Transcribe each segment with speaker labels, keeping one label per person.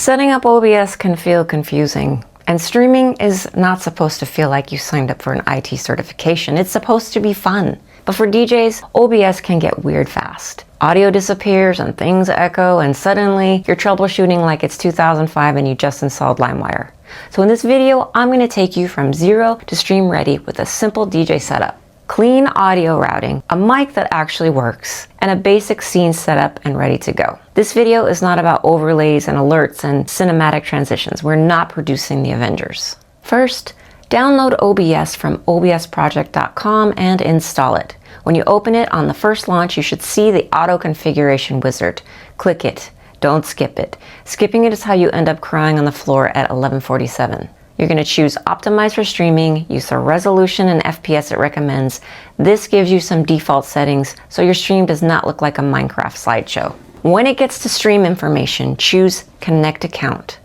Speaker 1: Setting up OBS can feel confusing, and streaming is not supposed to feel like you signed up for an IT certification. It's supposed to be fun. But for DJs, OBS can get weird fast. Audio disappears and things echo, and suddenly you're troubleshooting like it's 2005 and you just installed LimeWire. So in this video, I'm going to take you from zero to stream ready with a simple DJ setup. Clean audio routing, a mic that actually works, and a basic scene setup and ready to go. This video is not about overlays and alerts and cinematic transitions. We're not producing the Avengers. First, download OBS from obsproject.com and install it. When you open it on the first launch, you should see the auto configuration wizard. Click it. Don't skip it. Skipping it is how you end up crying on the floor at 11:47. You're going to choose Optimize for streaming, use the resolution and FPS it recommends. This gives you some default settings so your stream does not look like a Minecraft slideshow. When it gets to stream information, choose Connect Account.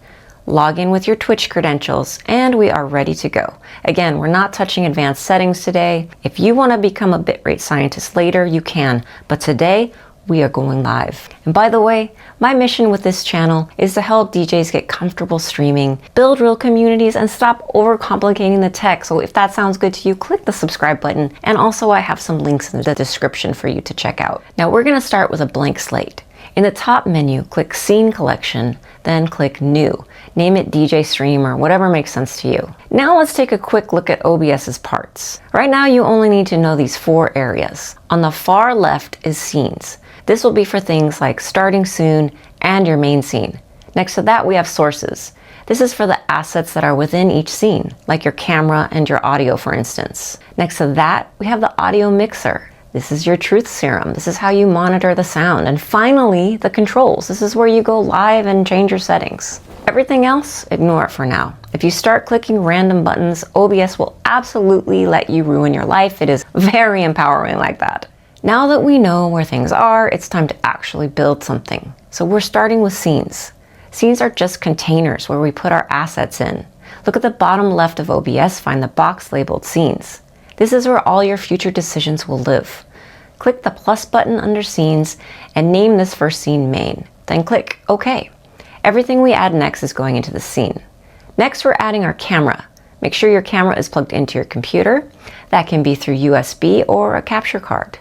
Speaker 1: Log in with your Twitch credentials, and we are ready to go. Again, we're not touching advanced settings today. If you want to become a bitrate scientist later, you can, but today, we are going live. And by the way, my mission with this channel is to help DJs get comfortable streaming, build real communities, and stop overcomplicating the tech. So if that sounds good to you, click the subscribe button. And also I have some links in the description for you to check out. Now we're gonna start with a blank slate. In the top menu, click Scene Collection, then click New. Name it DJ Stream or whatever makes sense to you. Now let's take a quick look at OBS's parts. Right now you only need to know these 4 areas. On the far left is Scenes. This will be for things like starting soon and your main scene. Next to that, we have sources. This is for the assets that are within each scene, like your camera and your audio, for instance. Next to that, we have the audio mixer. This is your truth serum. This is how you monitor the sound. And finally, the controls. This is where you go live and change your settings. Everything else, ignore it for now. If you start clicking random buttons, OBS will absolutely let you ruin your life. It is very empowering like that. Now that we know where things are, it's time to actually build something. So we're starting with scenes. Scenes are just containers where we put our assets in. Look at the bottom left of OBS, find the box labeled Scenes. This is where all your future decisions will live. Click the plus button under Scenes and name this first scene Main. Then click OK. Everything we add next is going into the scene. Next, we're adding our camera. Make sure your camera is plugged into your computer. That can be through USB or a capture card.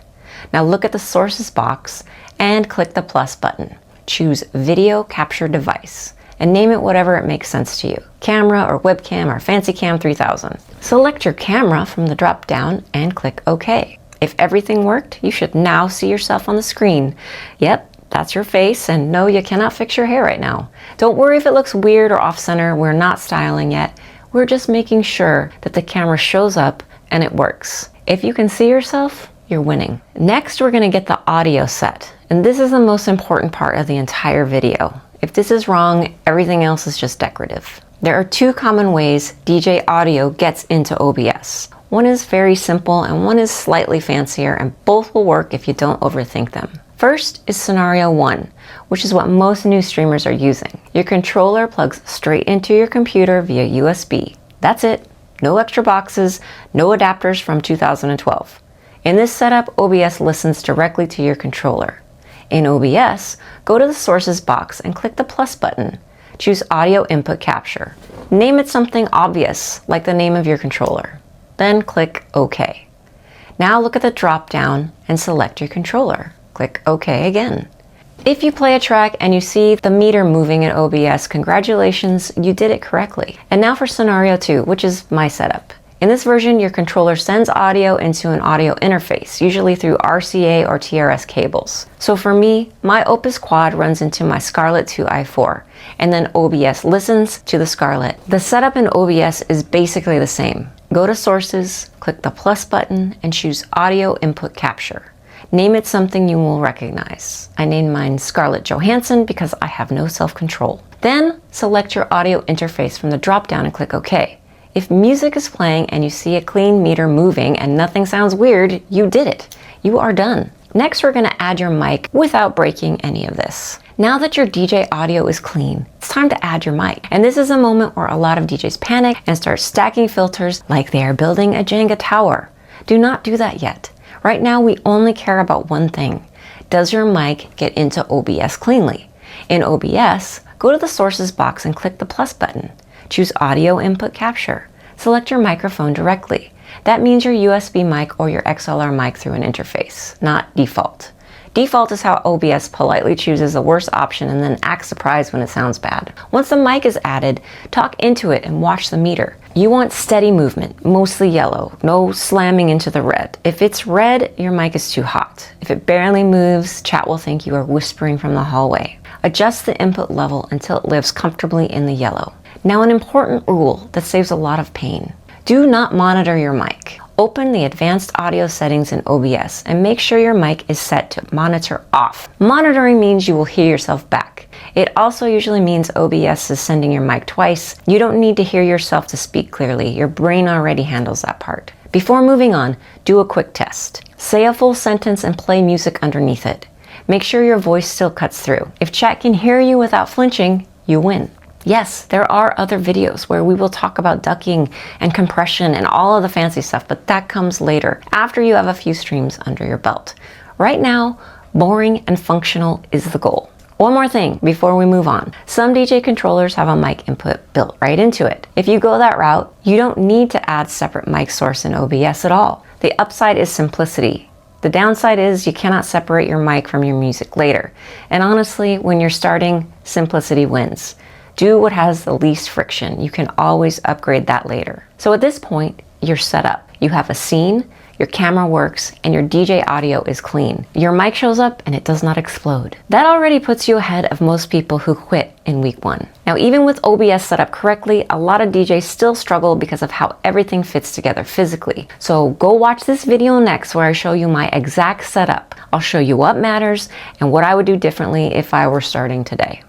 Speaker 1: Now look at the sources box and click the plus button. Choose Video Capture Device and name it whatever it makes sense to you. Camera or webcam or FancyCam 3000. Select your camera from the drop down and click OK. If everything worked, you should now see yourself on the screen. Yep, that's your face, and no, you cannot fix your hair right now. Don't worry if it looks weird or off center. We're not styling yet. We're just making sure that the camera shows up and it works. If you can see yourself, you're winning. Next, we're going to get the audio set. And this is the most important part of the entire video. If this is wrong, everything else is just decorative. There are 2 common ways DJ audio gets into OBS. One is very simple and one is slightly fancier, and both will work if you don't overthink them. First is scenario 1, which is what most new streamers are using. Your controller plugs straight into your computer via USB. That's it. No extra boxes, no adapters from 2012. In this setup, OBS listens directly to your controller. In OBS, go to the Sources box and click the plus button. Choose Audio Input Capture. Name it something obvious, like the name of your controller. Then click OK. Now look at the drop-down and select your controller. Click OK again. If you play a track and you see the meter moving in OBS, congratulations, you did it correctly. And now for scenario 2, which is my setup. In this version, your controller sends audio into an audio interface, usually through RCA or TRS cables. So for me, my Opus Quad runs into my Scarlett 2 i4, and then OBS listens to the Scarlett. The setup in OBS is basically the same. Go to Sources, click the plus button, and choose Audio Input Capture. Name it something you will recognize. I named mine Scarlett Johansson because I have no self-control. Then select your audio interface from the drop-down and click OK. If music is playing and you see a clean meter moving and nothing sounds weird, you did it. You are done. Next, we're going to add your mic without breaking any of this. Now that your DJ audio is clean, it's time to add your mic. And this is a moment where a lot of DJs panic and start stacking filters like they are building a Jenga tower. Do not do that yet. Right now, we only care about one thing. Does your mic get into OBS cleanly? In OBS, Go to the Sources box and click the plus button. Choose Audio Input Capture. Select your microphone directly. That means your USB mic or your XLR mic through an interface, not default. Default is how OBS politely chooses the worst option and then acts surprised when it sounds bad. Once the mic is added, talk into it and watch the meter. You want steady movement, mostly yellow, no slamming into the red. If it's red, your mic is too hot. If it barely moves, chat will think you are whispering from the hallway. Adjust the input level until it lives comfortably in the yellow. Now, an important rule that saves a lot of pain. Do not monitor your mic. Open the advanced audio settings in OBS and make sure your mic is set to monitor off. Monitoring means you will hear yourself back. It also usually means OBS is sending your mic twice. You don't need to hear yourself to speak clearly. Your brain already handles that part. Before moving on, do a quick test. Say a full sentence and play music underneath it. Make sure your voice still cuts through. If chat can hear you without flinching, you win. Yes, there are other videos where we will talk about ducking and compression and all of the fancy stuff, but that comes later, after you have a few streams under your belt. Right now, boring and functional is the goal. One more thing before we move on. Some DJ controllers have a mic input built right into it. If you go that route, you don't need to add separate mic source in OBS at all. The upside is simplicity. The downside is you cannot separate your mic from your music later. And honestly, when you're starting, simplicity wins. Do what has the least friction. You can always upgrade that later. So at this point, you're set up. You have a scene, your camera works, and your DJ audio is clean. Your mic shows up and it does not explode. That already puts you ahead of most people who quit in week 1. Now, even with OBS set up correctly, a lot of DJs still struggle because of how everything fits together physically. So go watch this video next where I show you my exact setup. I'll show you what matters and what I would do differently if I were starting today.